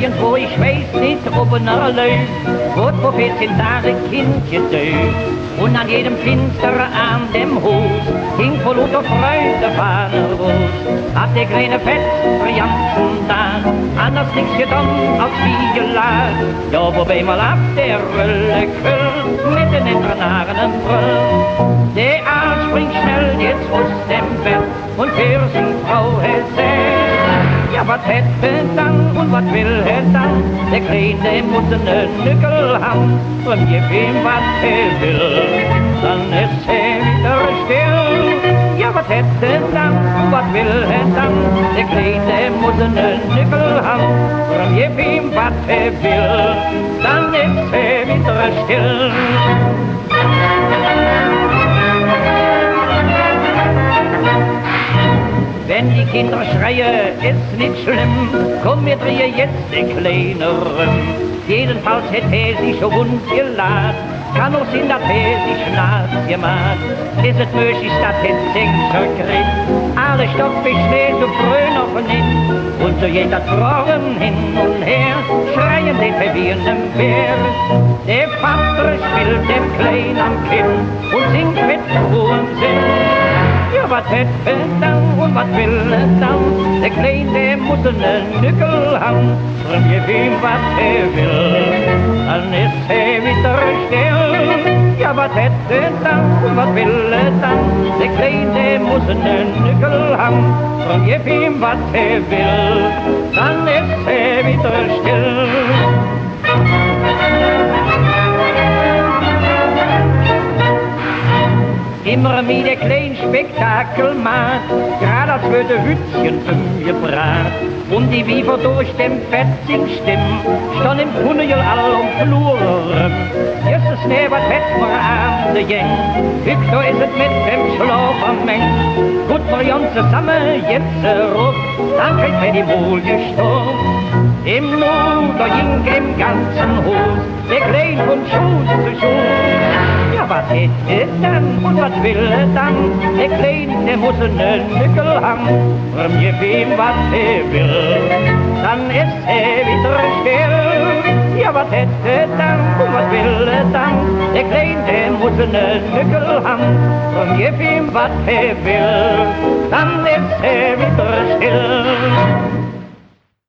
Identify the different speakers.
Speaker 1: irgendwo, ich weiß nicht, ob er läuft, wird vor 14 Tagen Kind gedöft. Und an jedem finsteren an dem Haus hing vor lauter Freude Fahnerlos. Hat der kleine Fett Brianzen da, anders nichts getan als wie geladen. Ja, wobei mal ab der Rölle Küll mit den Internaren Brüll. Der Arzt springt schnell jetzt aus dem Bett und für seine Frau hält ja, was hätte dann und was will er dann? Der Kleine muss einen Nückel haben und gib ihm, was er will. Dann ist er wieder still. Ja, was hätte dann und was will er dann? Der Kleine muss einen Nückel haben und gib ihm, was er will. Dann ist er wieder still. Wenn die Kinder schreien, ist nicht schlimm, komm, wir drehen jetzt den Kleineren. Jedenfalls hätt er sich schon wund geladen, kann auch sein, dass er sich nass gemacht. Ist es möglich, dass er sich kriegt, alle Stoff ist schnell so früh noch nicht. Und so jeder Frauen hin und her, schreien den verwirrenden Bär. Der Vater spielt dem Kleinen am Kinn und singt mit hohem Sinn. Ja, was hätte dann und was will dann? Der Kleine muss einen Nückel haben, und gib ihm, was er will. Dann ist er wieder still. Ja, was hätte dann und was will dann? Der Kleine muss einen Nückel haben, und gib ihm, was er will. Dann ist er wieder still. Immer mit der kleinen Spektakel macht, gerade als würde Hütchen gebracht. Und die Wiefer durch dem Fetzig stimmen, stand im Tunnel all Fluren. Jetzt ist ne, was hätt mir an de Jeng, Hüchter ist es mit dem Schlafermeng. Gut, wir uns zusammen jetzt rup, dann kriegt mir die Wohl gestorben. Im Nu, da ging im ganzen Haus, der Klein von Schuss zu Schuss. Ja, was hätt dann und was will dann? Der Klein, der muss einen Nückel haben, gib ihm, was er will. Dann ist er wieder still. Ja, was hätte dann und was will dann? Der Klein, der muss einen Nückel haben, gib ihm, was er will. Dann ist er wieder still.